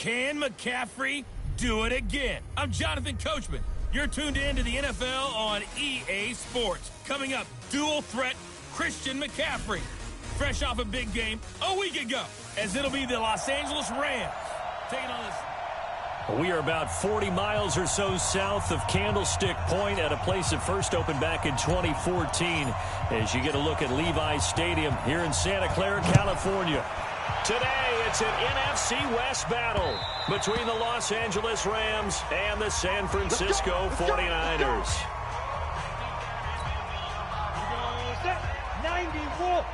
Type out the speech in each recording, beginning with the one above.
Can McCaffrey do it again? I'm Jonathan Coachman. You're tuned in to the NFL on EA Sports. Coming up, dual threat Christian McCaffrey. Fresh off a big game a week ago, as it'll be the Los Angeles Rams taking on this. We are about 40 miles or so south of Candlestick Point at a place that first opened back in 2014 as you get a look at Levi's Stadium here in Santa Clara, California. Today, it's an NFC West battle between the Los Angeles Rams and the San Francisco 49ers. 94.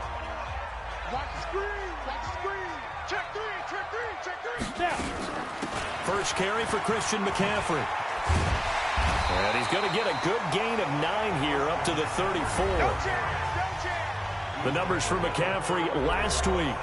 Watch the screen. Watch the screen. Check three. Check three. Check three. Now. First carry for Christian McCaffrey. And he's going to get a good gain of 9 here up to the 34. The numbers for McCaffrey last week.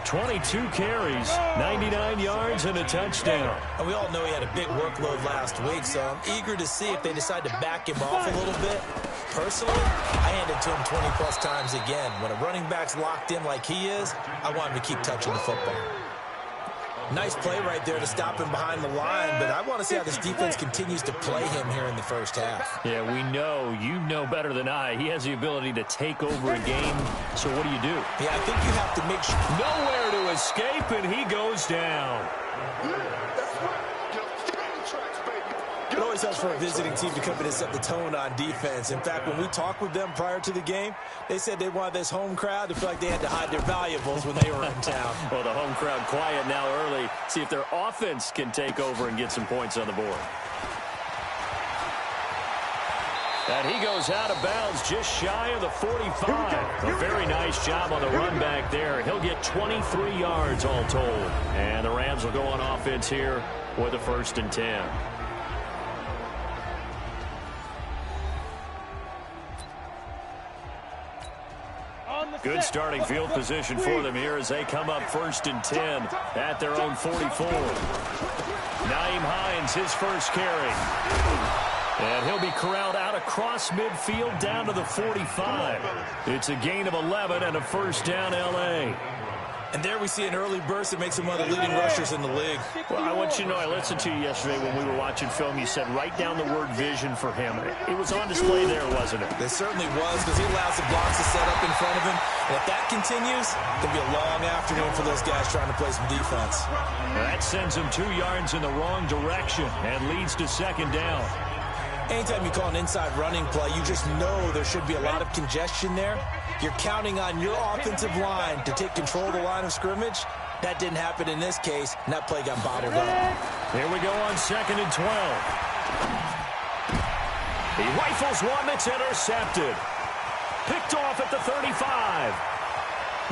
22 carries, 99 yards, and a touchdown. And we all know he had a big workload last week, so I'm eager to see if they decide to back him off a little bit. Personally, I hand it to him 20-plus times again. When a running back's locked in like he is, I want him to keep touching the football. Nice play right there to stop him behind the line, but I want to see how this defense continues to play him here in the first half. Yeah, we know. You know better than I. He has the ability to take over a game, so what do you do? Yeah, I think you have to make sure. Nowhere to escape, and he goes down. It always helps for a visiting team to come in and set the tone on defense. In fact, when we talked with them prior to the game, they said they wanted this home crowd to feel like they had to hide their valuables when they were in town. Well, the home crowd quiet now early. See if their offense can take over and get some points on the board. And he goes out of bounds just shy of the 45. A very nice job on the run back there. He'll get 23 yards all told. And the Rams will go on offense here with a 1st and 10. Good starting field position for them here as they come up 1st and 10 at their own 44. Nyheim Hines, his first carry. And he'll be corralled out across midfield down to the 45. It's a gain of 11 and a 1st down L.A. And there we see an early burst that makes him one of the leading rushers in the league. Well, I want you to know, I listened to you yesterday when we were watching film. You said write down the word vision for him. It was on display there, wasn't it? It certainly was, because he allows the blocks to set up in front of him. And if that continues, it'll be a long afternoon for those guys trying to play some defense. That sends him 2 yards in the wrong direction and leads to 2nd down. Anytime you call an inside running play, you just know there should be a lot of congestion there. You're counting on your offensive line to take control of the line of scrimmage. That didn't happen in this case, and that play got bottled up. Here we go on 2nd and 12. He rifles one that's intercepted. Picked off at the 35.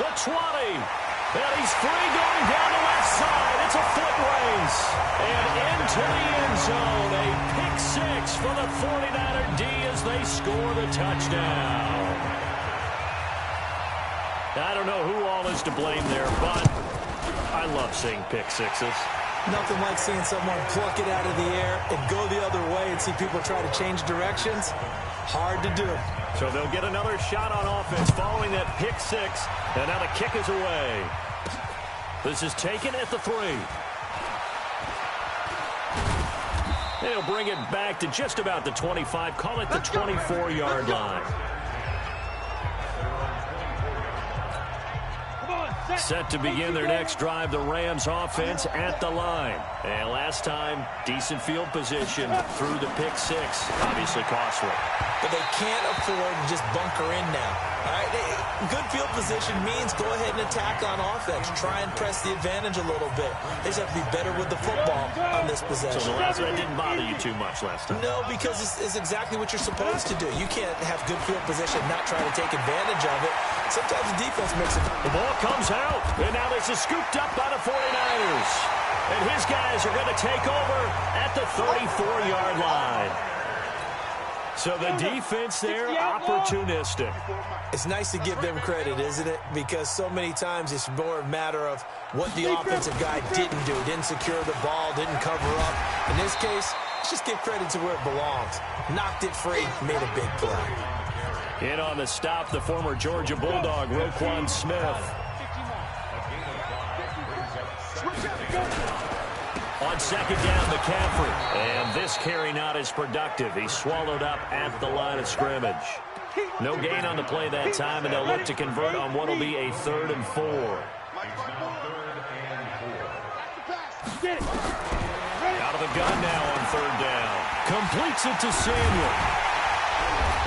The 20. And he's free going down the left side. It's a foot race. And into the end zone. A pick 6 for the 49er D as they score the touchdown. I don't know who all is to blame there, but I love seeing pick sixes. Nothing like seeing someone pluck it out of the air and go the other way and see people try to change directions. Hard to do. So they'll get another shot on offense following that pick 6, and now the kick is away. This is taken at the 3. They'll bring it back to just about the 25, call it the 24-yard line. Set to begin their next drive, the Rams offense at the line. And last time, decent field position through the pick 6. Obviously costly. But they can't afford to just bunker in now. All right, good field position means go ahead and attack on offense. Try and press the advantage a little bit. They just have to be better with the football on this possession. So the last one didn't bother you too much last time? No, because it's exactly what you're supposed to do. You can't have good field position and not try to take advantage of it. Sometimes the defense makes it. The ball comes out, and now this is scooped up by the 49ers. And his guys are going to take over at the 34-yard line. So the defense there, opportunistic. It's nice to give them credit, isn't it? Because so many times it's more a matter of what the offensive guy didn't do. Didn't secure the ball, didn't cover up. In this case, let's just give credit to where it belongs. Knocked it free, made a big play. In on the stop, the former Georgia Bulldog, Roquan Smith. On second down, McCaffrey. And this carry not as productive. He's swallowed up at the line of scrimmage. No gain on the play that time, and they'll look to convert on what will be a 3rd and 4. Out of the gun now on 3rd down. Completes it to Samuel.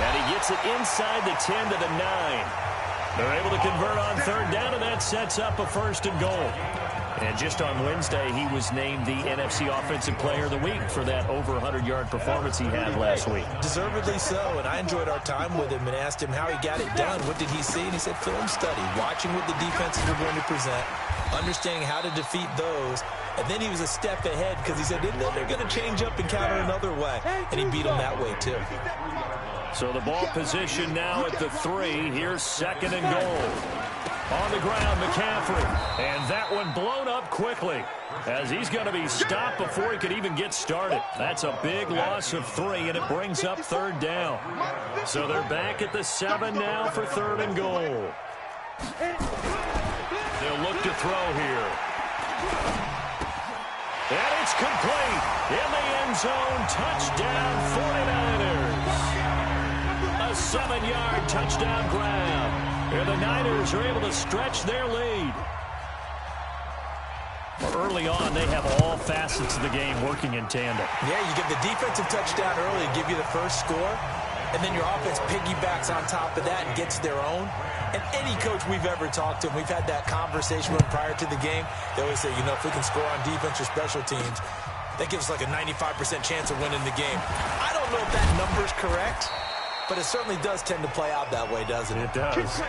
And he gets it inside the 10 to the 9. They're able to convert on 3rd down, and that sets up a 1st and goal. And just on Wednesday, he was named the NFC Offensive Player of the Week for that over 100-yard performance he had last week. Deservedly so, and I enjoyed our time with him and asked him how he got it done. What did he see? And he said film study, watching what the defenses were going to present, understanding how to defeat those. And then he was a step ahead because he said, then they're going to change up and counter another way. And he beat them that way, too. So the ball position now at the 3. Here's 2nd and goal. On the ground, McCaffrey. And that one blown up quickly as he's going to be stopped before he could even get started. That's a big loss of 3, and it brings up 3rd down. So they're back at the 7 now for 3rd and goal. They'll look to throw here. And it's complete. In the end zone, touchdown 49ers. A 7-yard touchdown grab. And the Niners are able to stretch their lead. Early on, they have all facets of the game working in tandem. Yeah, you give the defensive touchdown early, give you the first score, and then your offense piggybacks on top of that and gets their own. And any coach we've ever talked to, and we've had that conversation with prior to the game, they always say, you know, if we can score on defense or special teams, that gives us like a 95% chance of winning the game. I don't know if that number's correct, but it certainly does tend to play out that way, doesn't it? It does.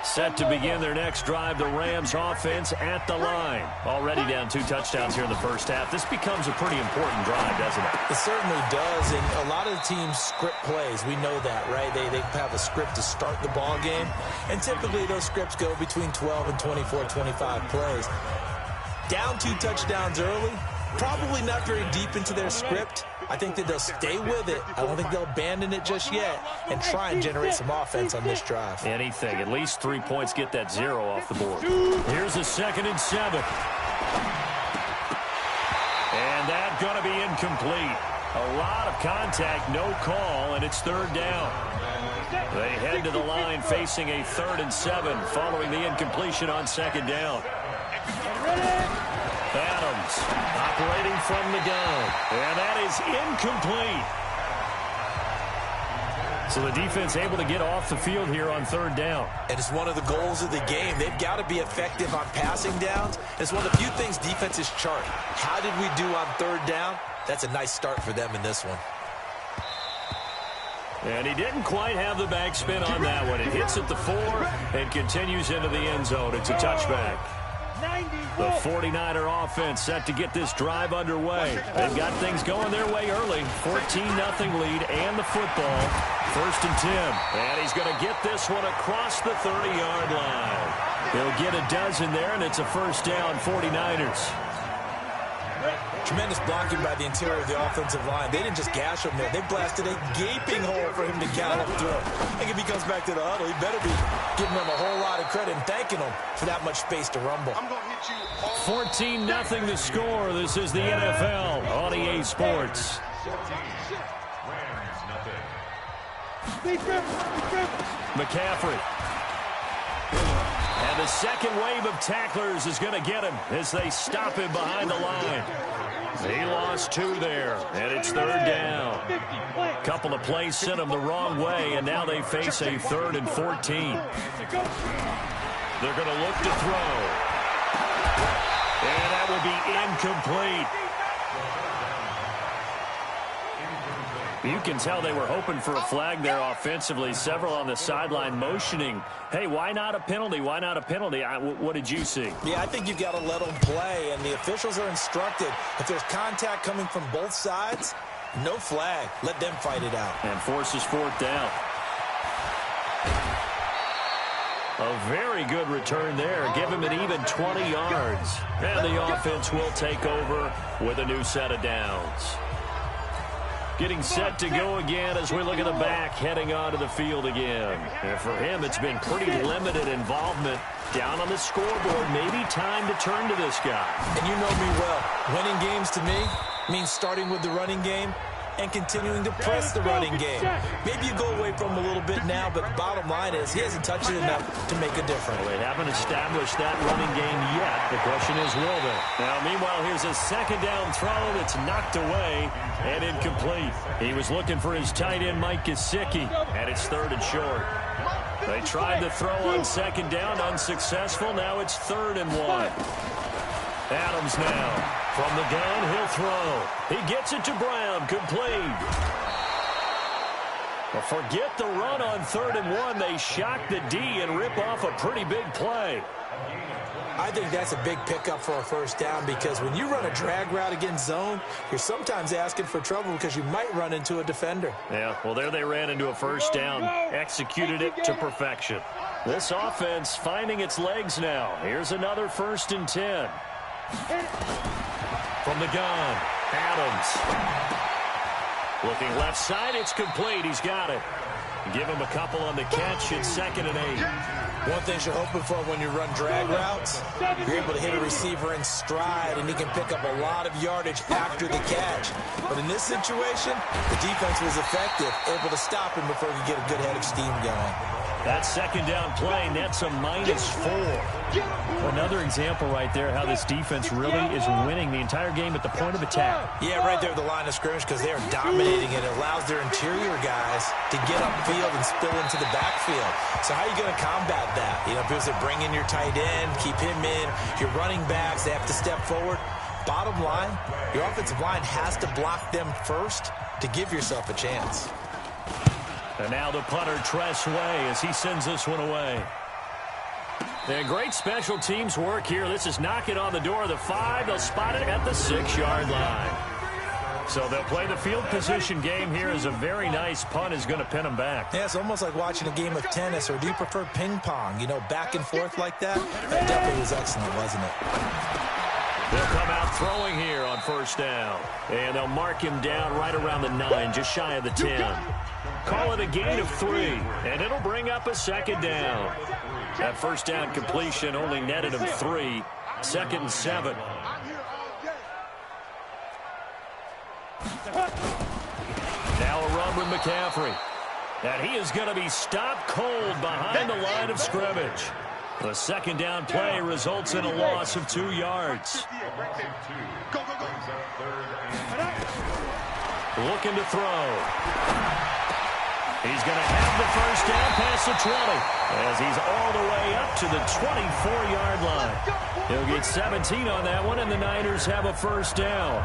Set to begin their next drive, the Rams offense at the line. Already down 2 touchdowns here in the first half. This becomes a pretty important drive, doesn't it? It certainly does, and a lot of the teams script plays. We know that, right? They have a script to start the ball game, and typically those scripts go between 12 and 24, 25 plays. Down 2 touchdowns early, probably not very deep into their script. I think that they'll stay with it. I don't think they'll abandon it just yet and try and generate some offense on this drive. Anything. At least 3 points, get that 0 off the board. Here's a 2nd and 7. And that's going to be incomplete. A lot of contact, no call, and it's 3rd down. They head to the line facing a 3rd and 7 following the incompletion on 2nd down. Adams operating from the gun. And that is incomplete. So the defense able to get off the field here on 3rd down. And it's one of the goals of the game. They've got to be effective on passing downs. It's one of the few things defenses chart. How did we do on 3rd down? That's a nice start for them in this one. And he didn't quite have the backspin on that one. It hits at the 4 and continues into the end zone. It's a touchback. The 49er offense set to get this drive underway. They've got things going their way early. 14-0 lead and the football. 1st and 10. And he's going to get this one across the 30-yard line. He'll get a dozen there, and it's a 1st down, 49ers. Tremendous blocking by the interior of the offensive line. They didn't just gash him there. They blasted a gaping hole for him to gallop through. I think if he comes back to the huddle, he better be giving them a whole lot of credit and thanking them for that much space to rumble. 14-0 the score. This is the NFL on EA Sports. McCaffrey. And the second wave of tacklers is going to get him as they stop him behind the line. He lost 2 there, and it's 3rd down. Couple of plays sent him the wrong way, and now they face a 3rd and 14. They're going to look to throw. And that will be incomplete. You can tell they were hoping for a flag there offensively. Several on the sideline motioning, hey, why not a penalty? Why not a penalty? What did you see? Yeah, I think you've got to let them play, and the officials are instructed. If there's contact coming from both sides, no flag. Let them fight it out. And forces 4th down. A very good return there. Give him an even 20 yards. And the offense will take over with a new set of downs. Getting set to go again as we look at the back heading onto the field again. And for him, it's been pretty limited involvement. Down on the scoreboard, maybe time to turn to this guy. And you know me well. Winning games to me means starting with the running game and continuing to press the running game. Maybe you go away from him a little bit now, but bottom line is he hasn't touched it enough to make a difference. Well, they haven't established that running game yet. The question is, will they? Now, meanwhile, here's a second down throw that's knocked away and incomplete. He was looking for his tight end, Mike Gesicki, and it's 3rd and short. They tried to throw on second down, unsuccessful. Now it's 3rd and 1. Adams now. From the gun, he'll throw. He gets it to Brown. Complete. Well, forget the run on 3rd and 1. They shock the D and rip off a pretty big play. I think that's a big pickup for a first down because when you run a drag route against zone, you're sometimes asking for trouble because you might run into a defender. Yeah, well, there they ran into a first down. Executed it to perfection. This offense finding its legs now. Here's another 1st and 10. From the gun, Adams. Looking left side, it's complete. He's got it. Give him a couple on the catch. It's 2nd and 8. One thing you're hoping for when you run drag routes, you're able to hit a receiver in stride, and he can pick up a lot of yardage after the catch. But in this situation, the defense was effective, able to stop him before he could get a good head of steam going. That second down play, that's a -4. Another example right there how this defense really is winning the entire game at the point of attack. Yeah, right there at the line of scrimmage because they are dominating it. It allows their interior guys to get upfield and spill into the backfield. So how are you going to combat that? You know, people say bring in your tight end, keep him in. Your running backs, they have to step forward. Bottom line, your offensive line has to block them first to give yourself a chance. And now the punter, Tress Way, as he sends this one away. And great special teams work here. This is knocking on the door of the 5. They'll spot it at the 6-yard line. So they'll play the field position game here as a very nice punt is going to pin them back. Yeah, it's almost like watching a game of tennis, or do you prefer ping pong? You know, back and forth like that? That definitely was excellent, wasn't it? They'll come out throwing here on 1st down. And they'll mark him down right around the 9, just shy of the 10. Call it a gain of 3, and it'll bring up a 2nd down. That 1st down completion only netted him 3. 2nd and 7. Now a run with McCaffrey. And he is going to be stopped cold behind the line of scrimmage. The 2nd down play results in a loss of 2 yards. Looking to throw. He's going to have the 1st down past the 20 as he's all the way up to the 24-yard line. He'll get 17 on that one, and the Niners have a 1st down.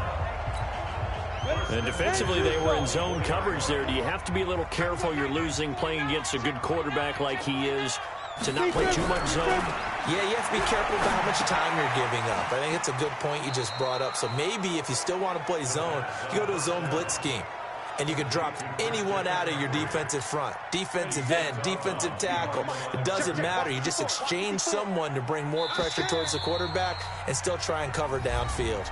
And defensively, they were in zone coverage there. Do you have to be a little careful? You're losing playing against a good quarterback like he is to not play too much zone? Yeah, you have to be careful about how much time you're giving up. I think it's a good point you just brought up. So maybe if you still want to play zone, you go to a zone blitz scheme. And you can drop anyone out of your defensive front. Defensive end, defensive tackle. It doesn't matter. You just exchange someone to bring more pressure towards the quarterback and still try and cover downfield.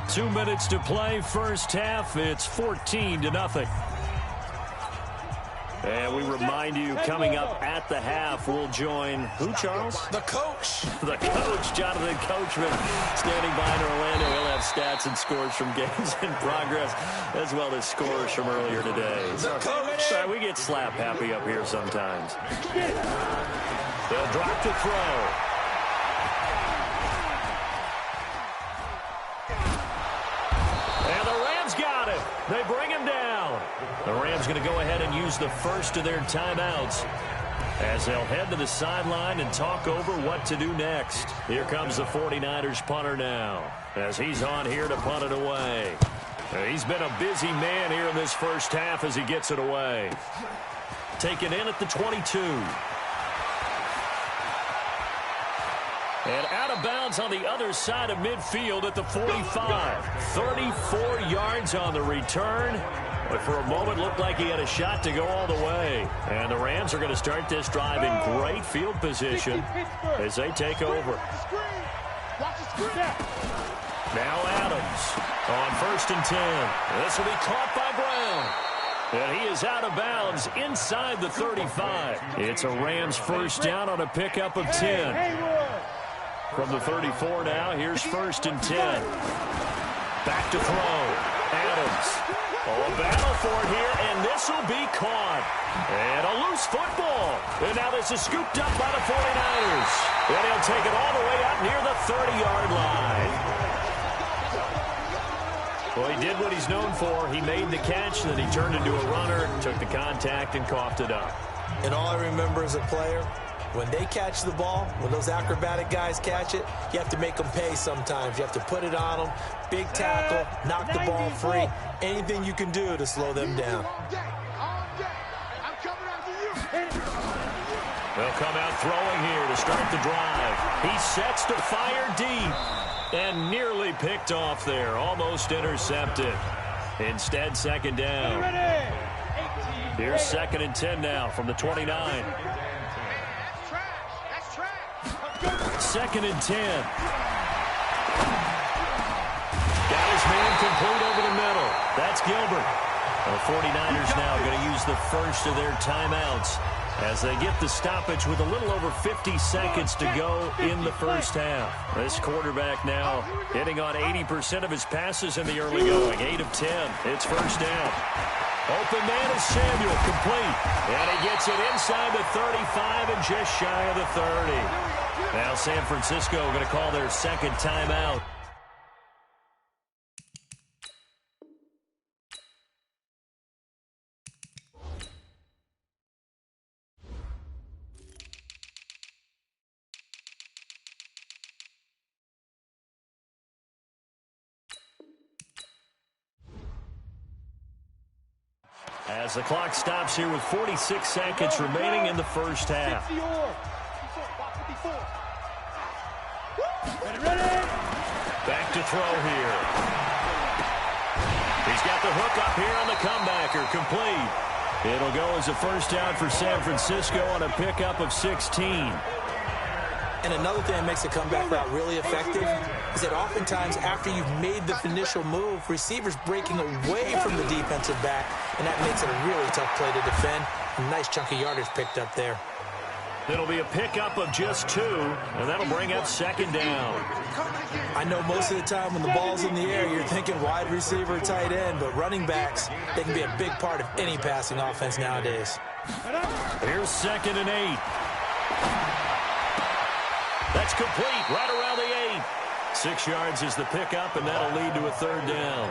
2 minutes to play, 1st half. It's 14-0. And we remind you, coming up at the half, we'll join who, Charles? The coach. The coach, Jonathan Coachman, standing by in Orlando. He'll have stats and scores from games in progress, as well as scores from earlier today. The coach. We get slap happy up here sometimes. They'll drop to throw. And the Rams got it. They bring him down. The Rams going to go ahead and use the first of their timeouts as they'll head to the sideline and talk over what to do next. Here comes the 49ers punter now as he's on here to punt it away. He's been a busy man here in this 1st half as he gets it away. Taken in at the 22. And out of bounds on the other side of midfield at the 45. 34 yards on the return. But for a moment, looked like he had a shot to go all the way. And the Rams are going to start this drive in great field position as they take over. Now Adams. On 1st and 10. This will be caught by Brown. And he is out of bounds inside the 35. It's a Rams first down on a pickup of 10. From the 34 now, here's 1st and 10. Back to throw. Adams. A battle for it here, and this will be caught. And a loose football. And now this is scooped up by the 49ers. And he'll take it all the way up near the 30-yard line. Well, he did what he's known for. He made the catch, then he turned into a runner, took the contact, and coughed it up. And all I remember as a player, when they catch the ball, when those acrobatic guys catch it, you have to make them pay sometimes. You have to put it on them, big tackle, knock the ball free, anything you can do to slow them down. They'll come out throwing here to start the drive. He sets to fire deep. And nearly picked off there. Almost intercepted. Instead, 2nd down. Here's 2nd and 10 now from the 29. 2nd and 10. Got his man complete over the middle. That's Gilbert. The 49ers now going to use the first of their timeouts as they get the stoppage with a little over 50 seconds to go in the first half. This quarterback now hitting on 80% of his passes in the early going. 8 of 10. It's first down. Open man is Samuel, complete. And he gets it inside the 35 and just shy of the 30. Now San Francisco going to call their 2nd timeout. As the clock stops here with 46 seconds remaining in the first half. Back to throw here. He's got the hook up here on the comebacker, complete. It'll go as a first down for San Francisco on a pickup of 16. And another thing that makes a comeback route really effective is that oftentimes after you've made the initial move, receivers breaking away from the defensive back, and that makes it a really tough play to defend. A nice chunk of yardage picked up there. It'll be a pickup of just 2, and that'll bring up 2nd down. I know most of the time when the ball's in the air, you're thinking wide receiver, tight end, but running backs, they can be a big part of any passing offense nowadays. Here's 2nd and 8. That's complete right around the 8. 6 yards is the pickup, and that'll lead to a 3rd down.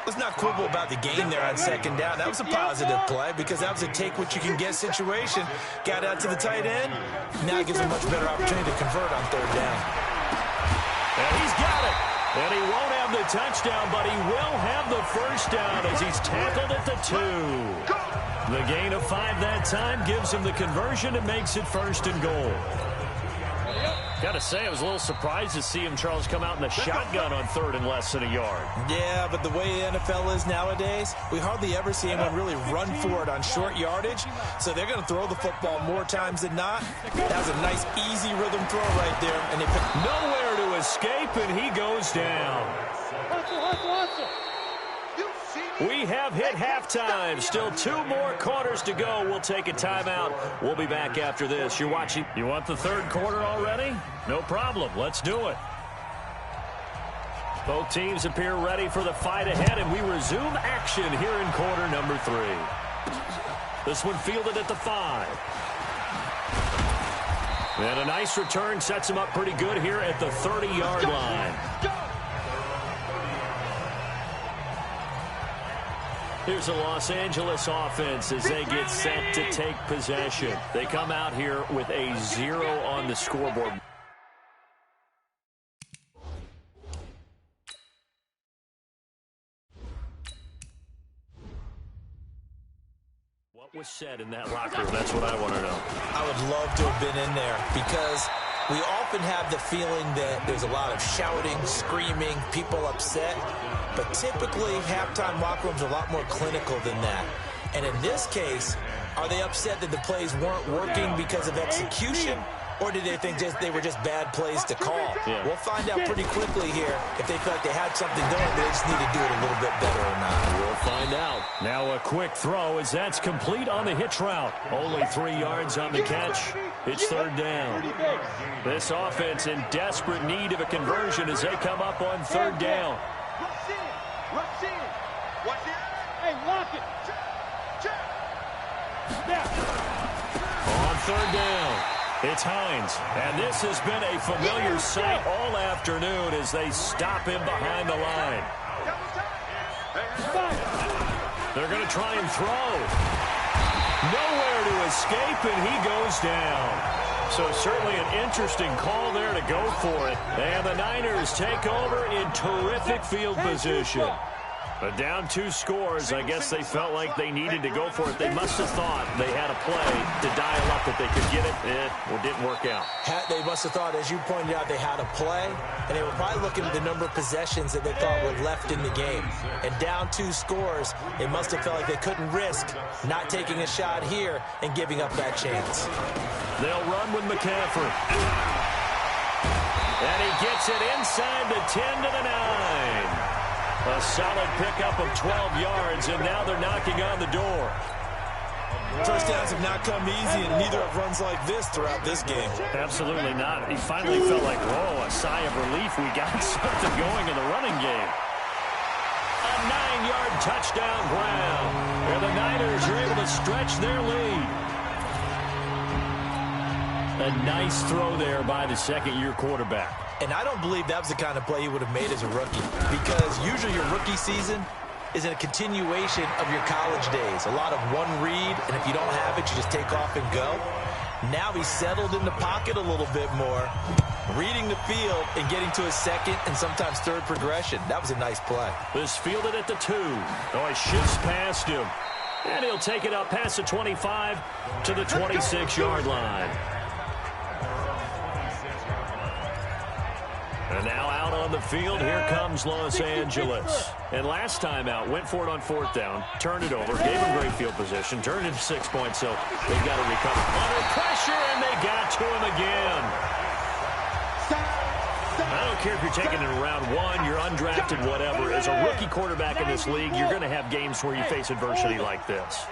What's not cool about the game there on 2nd down, that was a positive play because that was a take-what-you-can-get situation. Got out to the tight end. Now it gives a much better opportunity to convert on 3rd down. And he's got it. And he won't have the touchdown, but he will have the first down as he's tackled at the 2. The gain of 5 that time gives him the conversion and makes it 1st and goal. Got to say, I was a little surprised to see him, Charles, come out in the shotgun on 3rd and less than a yard. Yeah, but the way the NFL is nowadays, we hardly ever see anyone really run for it on short yardage. So they're going to throw the football more times than not. That was a nice, easy rhythm throw right there. And they picked nowhere to escape, and he goes down. We have hit halftime. Still 2 more quarters to go. We'll take a timeout. We'll be back after this. You're watching. You want the 3rd quarter already? No problem. Let's do it. Both teams appear ready for the fight ahead, and we resume action here in quarter number 3. This one fielded at the 5. And a nice return sets him up pretty good here at the 30-yard line. Here's the Los Angeles offense as they get set to take possession. They come out here with a 0 on the scoreboard. What was said in that locker room? That's what I want to know. I would love to have been in there because we often have the feeling that there's a lot of shouting, screaming, people upset. But typically, halftime locker rooms are a lot more clinical than that. And in this case, are they upset that the plays weren't working because of execution? Or did they think they were just bad plays to call? Yeah. We'll find out pretty quickly here if they feel like they had something going, but they just need to do it a little bit better or not. We'll find out. Now a quick throw as that's complete on the hitch route. Only 3 yards on the catch. It's third down. This offense in desperate need of a conversion as they come up on third down. Hey, lock it. On third down, it's Hines. And this has been a familiar sight all afternoon as they stop him behind the line. They're going to try and throw. Nowhere to escape, and he goes down. So certainly an interesting call there to go for it. And the Niners take over in terrific field position. But down 2 scores, I guess they felt like they needed to go for it. They must have thought they had a play to dial up that they could get it. It didn't work out. They must have thought, as you pointed out, they had a play, and they were probably looking at the number of possessions that they thought were left in the game. And down 2 scores, they must have felt like they couldn't risk not taking a shot here and giving up that chance. They'll run with McCaffrey. And he gets it inside the 10 to the 9. A solid pickup of 12 yards, and now they're knocking on the door. First downs have not come easy, and neither have runs like this throughout this game. Absolutely not. He finally felt like, whoa, a sigh of relief. We got something going in the running game. A 9-yard touchdown ground. And the Niners are able to stretch their lead. A nice throw there by the second-year quarterback. And I don't believe that was the kind of play he would have made as a rookie, because usually your rookie season is a continuation of your college days. A lot of one read, and if you don't have it, you just take off and go. Now he's settled in the pocket a little bit more, reading the field and getting to his second and sometimes third progression. That was a nice play. This fielded at the 2. Oh, he shifts past him. And he'll take it up past the 25 to the 26-yard line. And now out on the field, here comes Los Angeles. And last time out, went for it on 4th down, turned it over, gave him great field position, turned it 6 points, so they've got to recover. Under pressure, and they got to him again. I don't care if you're taking it in round 1, you're undrafted, whatever. As a rookie quarterback in this league, you're going to have games where you face adversity like this.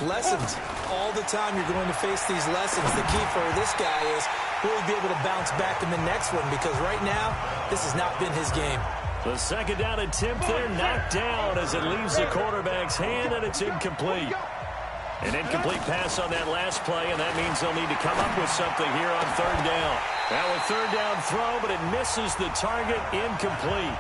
Lessons. All the time you're going to face these lessons. The key for this guy is will he be able to bounce back in the next one, because right now, this has not been his game. The second down attempt there knocked down as it leaves the quarterback's hand, and it's incomplete. An incomplete pass on that last play, and that means they'll need to come up with something here on third down. Now a third down throw, but it misses the target, incomplete.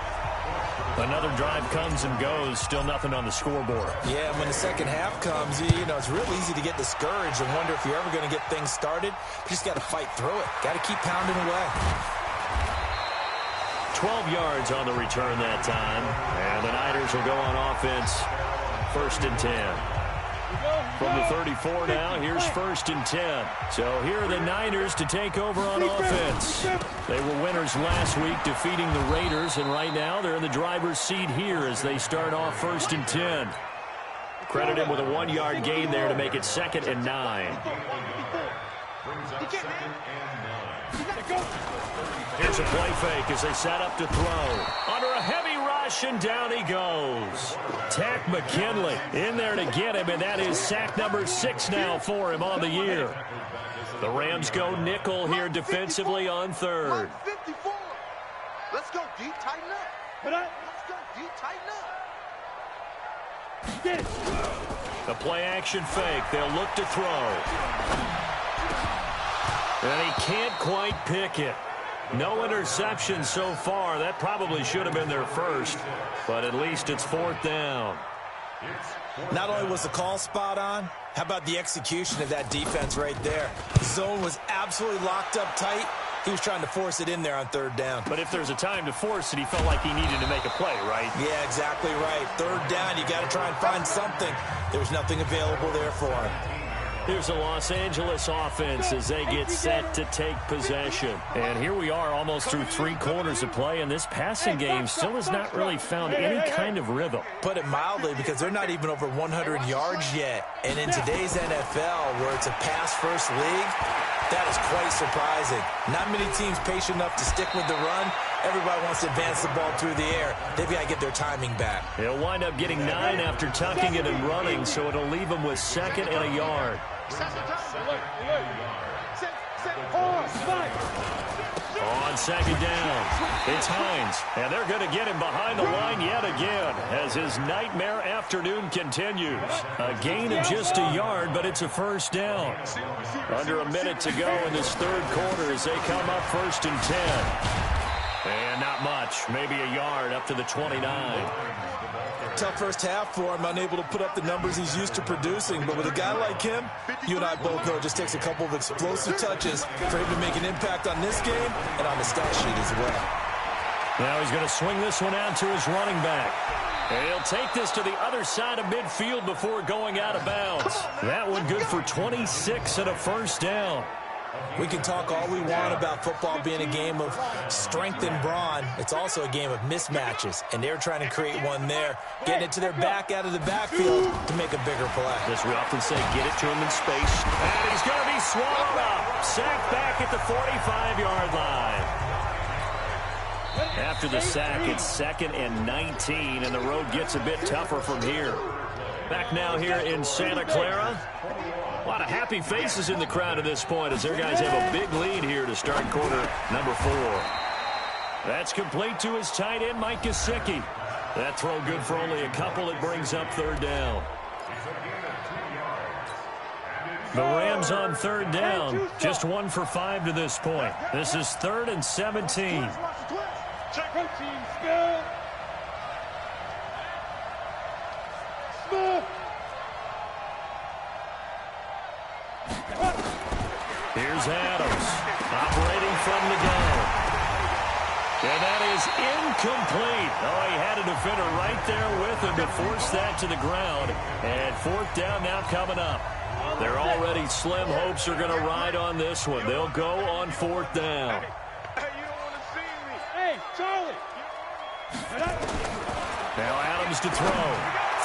Another drive comes and goes, still nothing on the scoreboard. Yeah, when the second half comes, you know, it's real easy to get discouraged and wonder if you're ever going to get things started. You just got to fight through it. Got to keep pounding away. 12 yards on the return that time. And the Niners will go on offense, 1st and 10. From the 34 now, here's 1st and 10. So here are the Niners to take over on offense. They were winners last week, defeating the Raiders, and right now they're in the driver's seat here as they start off 1st and 10. Credit him with a 1-yard gain there to make it 2nd and 9. Here's a play fake as they set up to throw. Under a heavy rush, and down he goes. Tack McKinley in there to get him, and that is sack number 6 now for him on the year. The Rams go nickel here defensively on 3rd. Let's go deep, tighten up. Let's go deep, tighten up. The play action fake. They'll look to throw. And he can't quite pick it. No interception so far. That probably should have been their first, but at least it's 4th down. Not only was the call spot on, how about the execution of that defense right there? The zone was absolutely locked up tight. He was trying to force it in there on 3rd down. But if there's a time to force it, he felt like he needed to make a play, right? Yeah, exactly right. 3rd down, you got to try and find something. There was nothing available there for him. Here's the Los Angeles offense as they get set to take possession. And here we are almost through 3 quarters of play, and this passing game still has not really found any kind of rhythm. Put it mildly, because they're not even over 100 yards yet. And in today's NFL, where it's a pass-first league, That is quite surprising. Not many teams patient enough to stick with the run. Everybody wants to advance the ball through the air. They've got to get their timing back. He'll wind up getting 9 after tucking it and running, so it'll leave him with 2nd and a yard. On 2nd down, it's Hines, and they're going to get him behind the line yet again as his nightmare afternoon continues. A gain of just a yard, but it's a 1st down. Under a minute to go in this 3rd quarter as they come up 1st and 10. And not much, maybe a yard up to the 29. Tough first half for him, unable to put up the numbers he's used to producing. But with a guy like him, you and I both know it just takes a couple of explosive touches for him to make an impact on this game and on the stat sheet as well. Now he's going to swing this one out to his running back. And he'll take this to the other side of midfield before going out of bounds. That one good for 26 and a 1st down. We can talk all we want about football being a game of strength and brawn. It's also a game of mismatches, and they're trying to create one there, getting it to their back out of the backfield to make a bigger play. As we often say, get it to him in space. And he's going to be swallowed up. Sacked back at the 45-yard line. After the sack, it's 2nd and 19, and the road gets a bit tougher from here. Back now here in Santa Clara. A lot of happy faces in the crowd at this point as their guys have a big lead here to start quarter number 4. That's complete to his tight end, Mike Gesicki. That throw good for only a couple. It brings up 3rd down. The Rams on 3rd down. Just 1 for 5 to this point. This is 3rd and 17. Here's Adams, operating from the gun. And that is incomplete. Oh, he had a defender right there with him to force that to the ground. And 4th down now coming up. They're already slim hopes are going to ride on this one. They'll go on 4th down. Hey, you don't want to see me. Hey, Charlie. Now Adams to throw.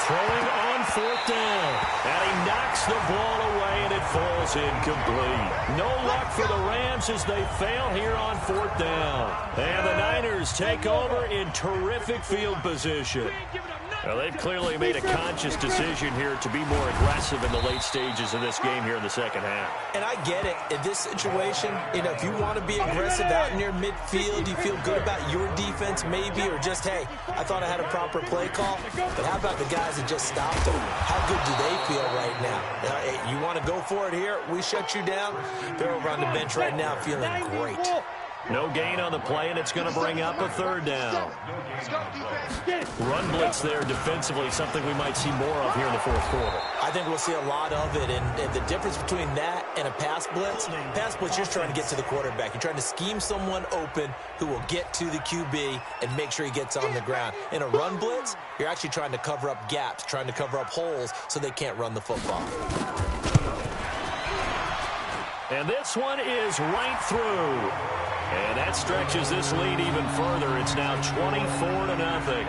Throwing on 4th down. And he knocks the ball away, and it falls incomplete. No luck for the Rams as they fail here on 4th down. And the Niners take over in terrific field position. Well, they've clearly made a conscious decision here to be more aggressive in the late stages of this game here in the 2nd half. And I get it. In this situation, if you want to be aggressive out near midfield, you feel good about your defense maybe, or just, hey, I thought I had a proper play call. But how about the guys that just stopped them? How good do they feel right now? Hey, you want to go for it here? We shut you down? They're over on the bench right now feeling great. No gain on the play, and it's going to bring up a 3rd down. Run blitz there defensively, something we might see more of here in the 4th quarter. I think we'll see a lot of it, and the difference between that and a pass blitz, you're trying to get to the quarterback. You're trying to scheme someone open who will get to the QB and make sure he gets on the ground. In a run blitz, you're actually trying to cover up gaps, trying to cover up holes so they can't run the football. And this one is right through. And that stretches this lead even further. It's now 24-0.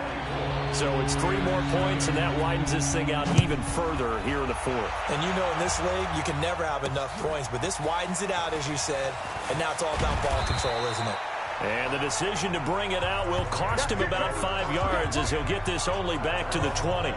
So it's 3 more points, and that widens this thing out even further here in the 4th. And you know in this league, you can never have enough points, but this widens it out, as you said, and now it's all about ball control, isn't it? And the decision to bring it out will cost him about 5 yards as he'll get this only back to the 20.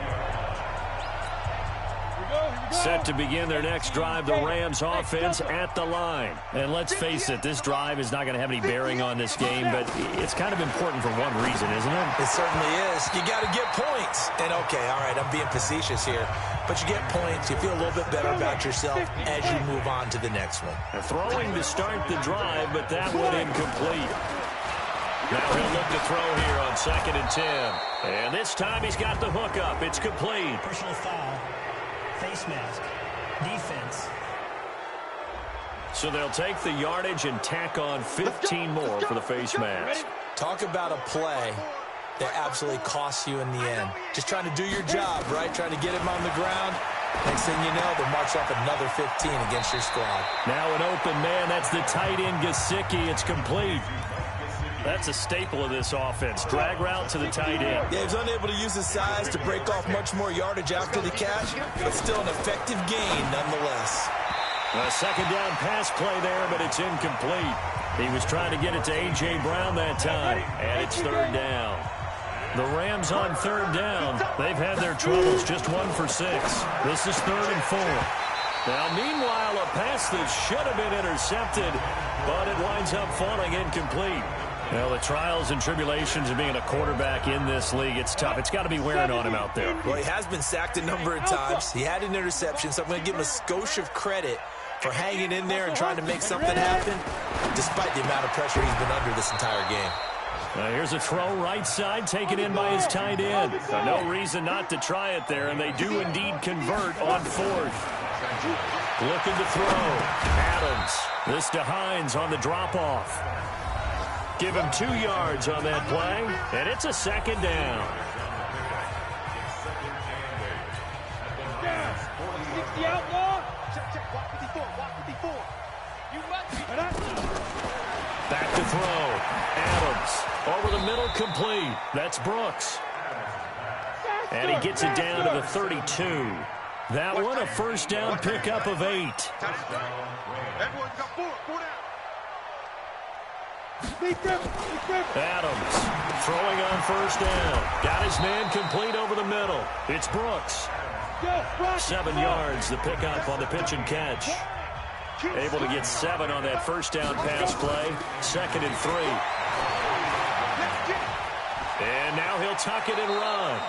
Set to begin their next drive, the Rams offense at the line. And let's face it, this drive is not going to have any bearing on this game, but it's kind of important for one reason, isn't it? It certainly is. You got to get points. And okay, all right, I'm being facetious here, but you get points, you feel a little bit better about yourself as you move on to the next one. They're throwing to start the drive, but that one incomplete. Now he'll look to throw here on 2nd and 10. And this time he's got the hook up. It's complete. Personal foul. Face mask. Defense. So they'll take the yardage and tack on 15 more for the face mask. Talk about a play that absolutely costs you in the end. Just trying to do your job, right? Trying to get him on the ground. Next thing you know, they'll march off another 15 against your squad. Now an open man. That's the tight end, Gesicki. It's complete. That's a staple of this offense. Drag route to the tight end. Yeah, he's unable to use his size to break off much more yardage after the catch, but still an effective gain nonetheless. A second down pass play there, but it's incomplete. He was trying to get it to A.J. Brown that time, and it's third down. The Rams on third down. They've had their troubles, just 1 for 6. This is 3rd and 4. Now, meanwhile, a pass that should have been intercepted, but it winds up falling incomplete. Well, the trials and tribulations of being a quarterback in this league, it's tough. It's got to be wearing on him out there. Well, he has been sacked a number of times. He had an interception, so I'm going to give him a skosh of credit for hanging in there and trying to make something happen, despite the amount of pressure he's been under this entire game. Here's a throw right side, taken in by his tight end. No reason not to try it there, and they do indeed convert on 4th. Looking to throw. Adams. This to Hines on the drop-off. Give him 2 yards on that play, and it's a second down. Back to throw. Adams. Over the middle, complete. That's Brooks. And he gets it down to the 32. That one, a first down pickup of 8. Everyone's got 4 down. Adams throwing on first down. Got his man complete over the middle. It's Brooks. 7 yards, the pickup on the pitch and catch. Able to get 7 on that first down pass play. 2nd and 3. And now he'll tuck it and run.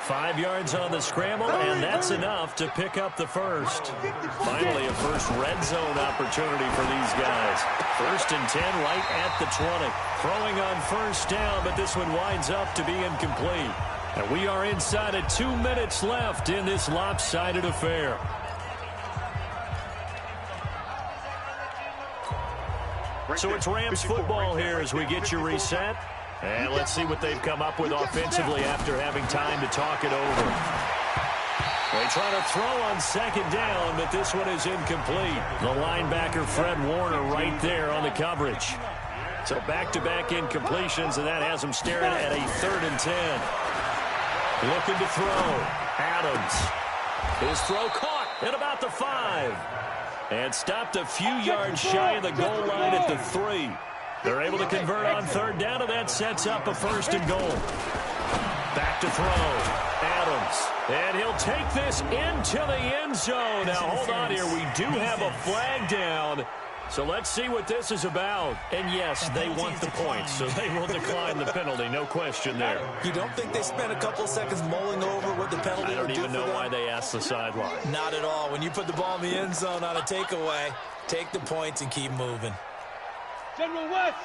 5 yards on the scramble, and that's enough to pick up the first. Finally, a first red zone opportunity for these guys. 1st and 10 right at the 20. Throwing on first down, but this one winds up to be incomplete. And we are inside of 2 minutes left in this lopsided affair. So it's Rams football here as we get you reset. And let's see what they've come up with offensively after having time to talk it over. They try to throw on 2nd down, but this one is incomplete. The linebacker, Fred Warner, right there on the coverage. So back-to-back incompletions, and that has them staring at a 3rd and 10. Looking to throw. Adams. His throw caught at about the 5. And stopped a few yards shy of the goal line at the 3. They're able to convert on 3rd down, and that sets up a 1st and goal. Back to throw. Adams. And he'll take this into the end zone. Now, hold on here. We do have a flag down. So let's see what this is about. And, yes, they want the points, so they will decline the penalty. No question there. You don't think they spent a couple of seconds mulling over what the penalty would do for them? I don't even know why they asked the sideline. Not at all. When you put the ball in the end zone on a takeaway, take the points and keep moving. General West.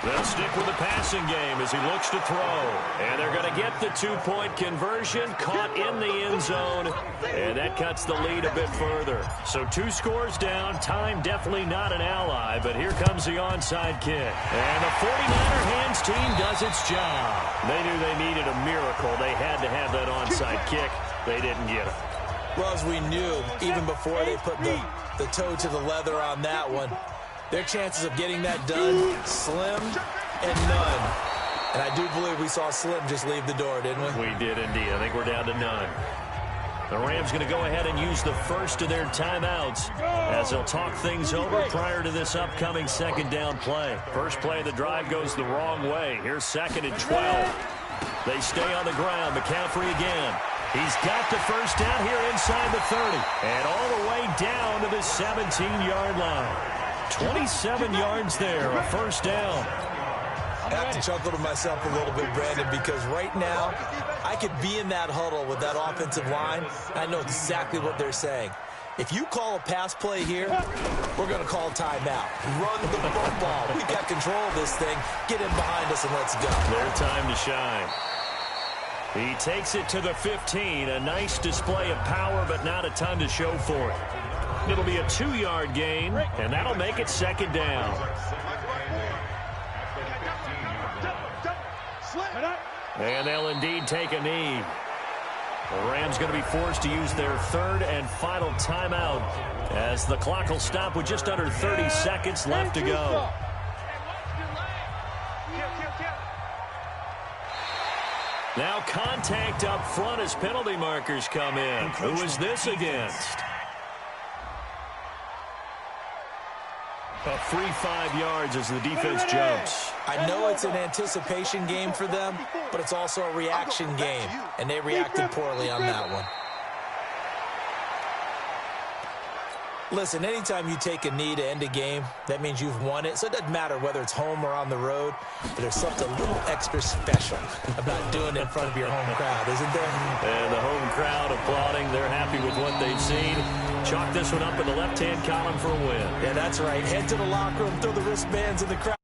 They'll stick with the passing game as he looks to throw. And they're going to get the 2-point conversion, caught in the end zone. And that cuts the lead a bit further. So 2 scores down. Time definitely not an ally, but here comes the onside kick. And the 49er hands team does its job. They knew they needed a miracle. They had to have that onside kick. They didn't get it. Well, as we knew, even before they put the toe to the leather on that one, their chances of getting that done, slim and none. And I do believe we saw Slim just leave the door, didn't we? We did indeed. I think we're down to none. The Rams going to go ahead and use the first of their timeouts as they'll talk things over prior to this upcoming 2nd down play. First play of the drive goes the wrong way. Here's 2nd and 12. They stay on the ground. McCaffrey again. He's got the first down here inside the 30. And all the way down to the 17-yard line. 27 yards there, a first down. I have to chuckle to myself a little bit, Brandon, because right now I could be in that huddle with that offensive line. I know exactly what they're saying. If you call a pass play here, we're going to call timeout. Run the football. We've got control of this thing. Get in behind us and let's go. Their time to shine. He takes it to the 15. A nice display of power, but not a ton to show for it. It'll be a 2-yard gain, and that'll make it 2nd down. And they'll indeed take a knee. The Rams going to be forced to use their 3rd and final timeout as the clock will stop with just under 30 seconds left to go. Now contact up front as penalty markers come in. Who is this against? A free 5 yards as the defense jumps. I know it's an anticipation game for them, but it's also a reaction game, and they reacted poorly on that one. Listen, anytime you take a knee to end a game, that means you've won it. So it doesn't matter whether it's home or on the road, but there's something a little extra special about doing it in front of your home crowd, isn't there? And the home crowd applauding. They're happy with what they've seen. Chalk this one up in the left-hand column for a win. Yeah, that's right. Head to the locker room, throw the wristbands in the crowd.